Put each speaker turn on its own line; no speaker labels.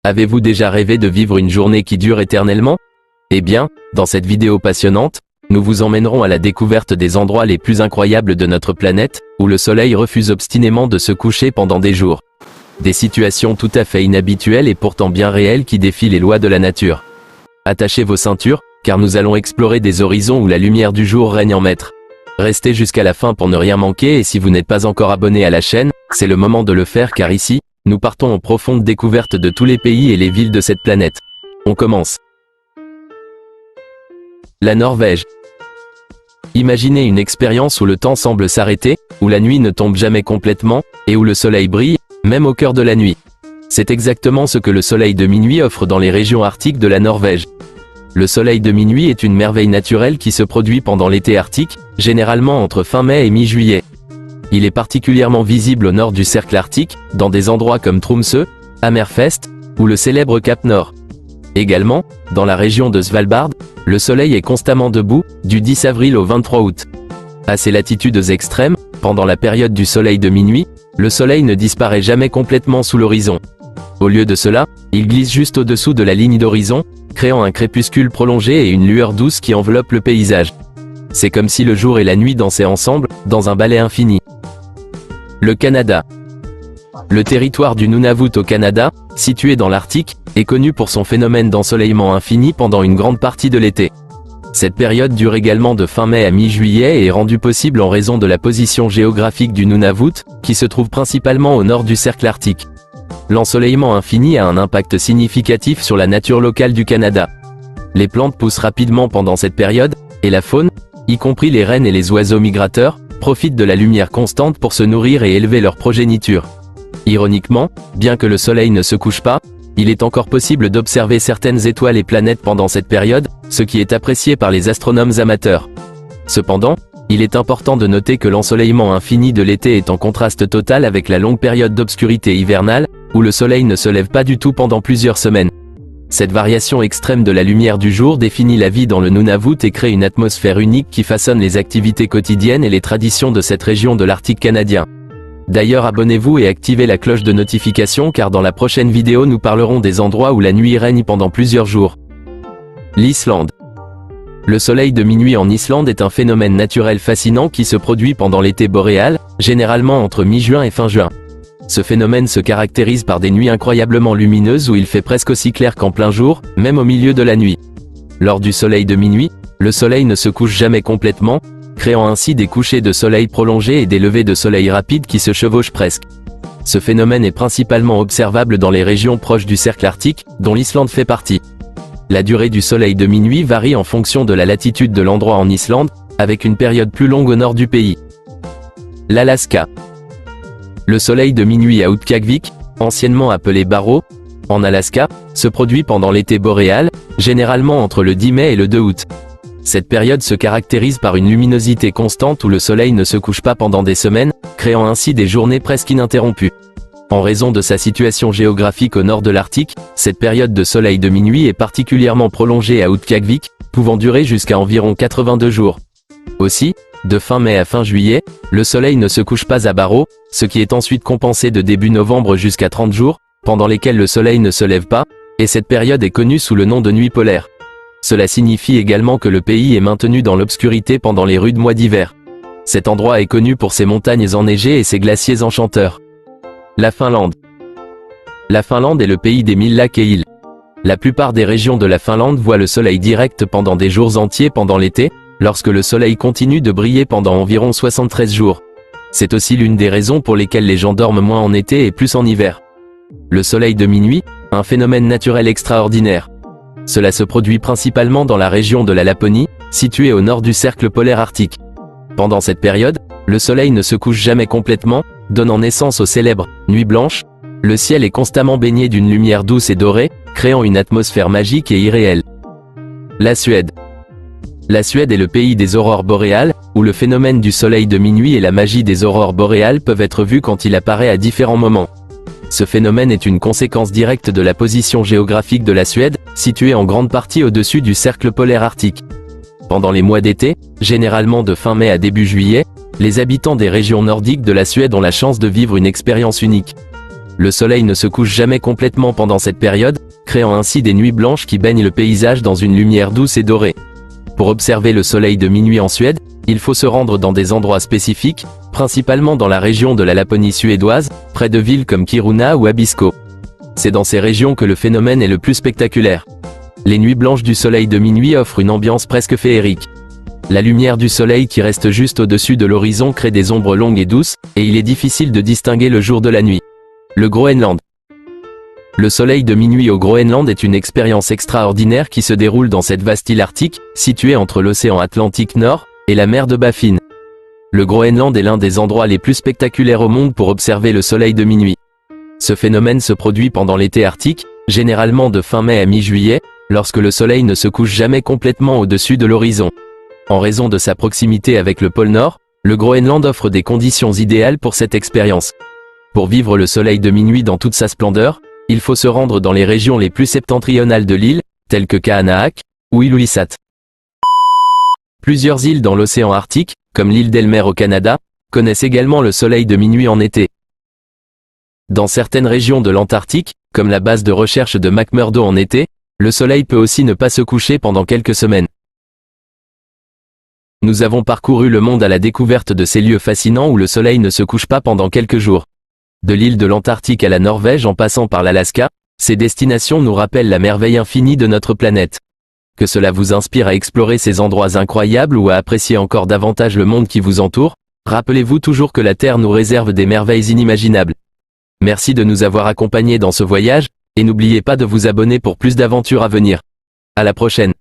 Avez-vous déjà rêvé de vivre une journée qui dure éternellement? Eh bien, dans cette vidéo passionnante, nous vous emmènerons à la découverte des endroits les plus incroyables de notre planète, où le soleil refuse obstinément de se coucher pendant des jours. Des situations tout à fait inhabituelles et pourtant bien réelles qui défient les lois de la nature. Attachez vos ceintures, car nous allons explorer des horizons où la lumière du jour règne en maître. Restez jusqu'à la fin pour ne rien manquer et si vous n'êtes pas encore abonné à la chaîne, c'est le moment de le faire car ici, nous partons en profonde découverte de tous les pays et les villes de cette planète. On commence. La Norvège. Imaginez une expérience où le temps semble s'arrêter, où la nuit ne tombe jamais complètement, et où le soleil brille, même au cœur de la nuit. C'est exactement ce que le soleil de minuit offre dans les régions arctiques de la Norvège. Le soleil de minuit est une merveille naturelle qui se produit pendant l'été arctique, généralement entre fin mai et mi-juillet. Il est particulièrement visible au nord du cercle arctique, dans des endroits comme Tromsø, Hammerfest, ou le célèbre Cap Nord. Également, dans la région de Svalbard, le soleil est constamment debout, du 10 avril au 23 août. À ces latitudes extrêmes, pendant la période du soleil de minuit, le soleil ne disparaît jamais complètement sous l'horizon. Au lieu de cela, il glisse juste au-dessous de la ligne d'horizon, créant un crépuscule prolongé et une lueur douce qui enveloppe le paysage. C'est comme si le jour et la nuit dansaient ensemble, dans un ballet infini. Le Canada. Le territoire du Nunavut au Canada, situé dans l'Arctique, est connu pour son phénomène d'ensoleillement infini pendant une grande partie de l'été. Cette période dure également de fin mai à mi-juillet et est rendue possible en raison de la position géographique du Nunavut, qui se trouve principalement au nord du cercle arctique. L'ensoleillement infini a un impact significatif sur la nature locale du Canada. Les plantes poussent rapidement pendant cette période, et la faune, y compris les rennes et les oiseaux migrateurs, profitent de la lumière constante pour se nourrir et élever leur progéniture. Ironiquement, bien que le soleil ne se couche pas, il est encore possible d'observer certaines étoiles et planètes pendant cette période, ce qui est apprécié par les astronomes amateurs. Cependant, il est important de noter que l'ensoleillement infini de l'été est en contraste total avec la longue période d'obscurité hivernale, où le soleil ne se lève pas du tout pendant plusieurs semaines. Cette variation extrême de la lumière du jour définit la vie dans le Nunavut et crée une atmosphère unique qui façonne les activités quotidiennes et les traditions de cette région de l'Arctique canadien. D'ailleurs abonnez-vous et activez la cloche de notification car dans la prochaine vidéo nous parlerons des endroits où la nuit règne pendant plusieurs jours. L'Islande. Le soleil de minuit en Islande est un phénomène naturel fascinant qui se produit pendant l'été boréal, généralement entre mi-juin et fin juin. Ce phénomène se caractérise par des nuits incroyablement lumineuses où il fait presque aussi clair qu'en plein jour, même au milieu de la nuit. Lors du soleil de minuit, le soleil ne se couche jamais complètement, créant ainsi des couchers de soleil prolongés et des levées de soleil rapides qui se chevauchent presque. Ce phénomène est principalement observable dans les régions proches du cercle arctique, dont l'Islande fait partie. La durée du soleil de minuit varie en fonction de la latitude de l'endroit en Islande, avec une période plus longue au nord du pays. L'Alaska. Le soleil de minuit à Utqiagvik, anciennement appelé Barrow, en Alaska, se produit pendant l'été boréal, généralement entre le 10 mai et le 2 août. Cette période se caractérise par une luminosité constante où le soleil ne se couche pas pendant des semaines, créant ainsi des journées presque ininterrompues. En raison de sa situation géographique au nord de l'Arctique, cette période de soleil de minuit est particulièrement prolongée à Utqiagvik, pouvant durer jusqu'à environ 82 jours. Aussi, de fin mai à fin juillet, le soleil ne se couche pas à Barrow, ce qui est ensuite compensé de début novembre jusqu'à 30 jours, pendant lesquels le soleil ne se lève pas, et cette période est connue sous le nom de nuit polaire. Cela signifie également que le pays est maintenu dans l'obscurité pendant les rudes mois d'hiver. Cet endroit est connu pour ses montagnes enneigées et ses glaciers enchanteurs. La Finlande. La Finlande est le pays des 1000 lacs et îles. La plupart des régions de la Finlande voient le soleil direct pendant des jours entiers pendant l'été, lorsque le soleil continue de briller pendant environ 73 jours. C'est aussi l'une des raisons pour lesquelles les gens dorment moins en été et plus en hiver. Le soleil de minuit, un phénomène naturel extraordinaire. Cela se produit principalement dans la région de la Laponie, située au nord du cercle polaire arctique. Pendant cette période, le soleil ne se couche jamais complètement, donnant naissance au célèbre « Nuit blanche ». Le ciel est constamment baigné d'une lumière douce et dorée, créant une atmosphère magique et irréelle. La Suède. La Suède est le pays des aurores boréales, où le phénomène du soleil de minuit et la magie des aurores boréales peuvent être vus quand il apparaît à différents moments. Ce phénomène est une conséquence directe de la position géographique de la Suède, située en grande partie au-dessus du cercle polaire arctique. Pendant les mois d'été, généralement de fin mai à début juillet, les habitants des régions nordiques de la Suède ont la chance de vivre une expérience unique. Le soleil ne se couche jamais complètement pendant cette période, créant ainsi des nuits blanches qui baignent le paysage dans une lumière douce et dorée. Pour observer le soleil de minuit en Suède, il faut se rendre dans des endroits spécifiques, principalement dans la région de la Laponie suédoise, près de villes comme Kiruna ou Abisko. C'est dans ces régions que le phénomène est le plus spectaculaire. Les nuits blanches du soleil de minuit offrent une ambiance presque féerique. La lumière du soleil qui reste juste au-dessus de l'horizon crée des ombres longues et douces, et il est difficile de distinguer le jour de la nuit. Le Groenland. Le soleil de minuit au Groenland est une expérience extraordinaire qui se déroule dans cette vaste île arctique, située entre l'océan Atlantique Nord et la mer de Baffin. Le Groenland est l'un des endroits les plus spectaculaires au monde pour observer le soleil de minuit. Ce phénomène se produit pendant l'été arctique, généralement de fin mai à mi-juillet, lorsque le soleil ne se couche jamais complètement au-dessus de l'horizon. En raison de sa proximité avec le pôle Nord, le Groenland offre des conditions idéales pour cette expérience. Pour vivre le soleil de minuit dans toute sa splendeur, il faut se rendre dans les régions les plus septentrionales de l'île, telles que Kahanaak ou Ilulissat. Plusieurs îles dans l'océan Arctique, comme l'île d'Elmer au Canada, connaissent également le soleil de minuit en été. Dans certaines régions de l'Antarctique, comme la base de recherche de McMurdo en été, le soleil peut aussi ne pas se coucher pendant quelques semaines. Nous avons parcouru le monde à la découverte de ces lieux fascinants où le soleil ne se couche pas pendant quelques jours. De l'île de l'Antarctique à la Norvège en passant par l'Alaska, ces destinations nous rappellent la merveille infinie de notre planète. Que cela vous inspire à explorer ces endroits incroyables ou à apprécier encore davantage le monde qui vous entoure, rappelez-vous toujours que la Terre nous réserve des merveilles inimaginables. Merci de nous avoir accompagnés dans ce voyage, et n'oubliez pas de vous abonner pour plus d'aventures à venir. À la prochaine.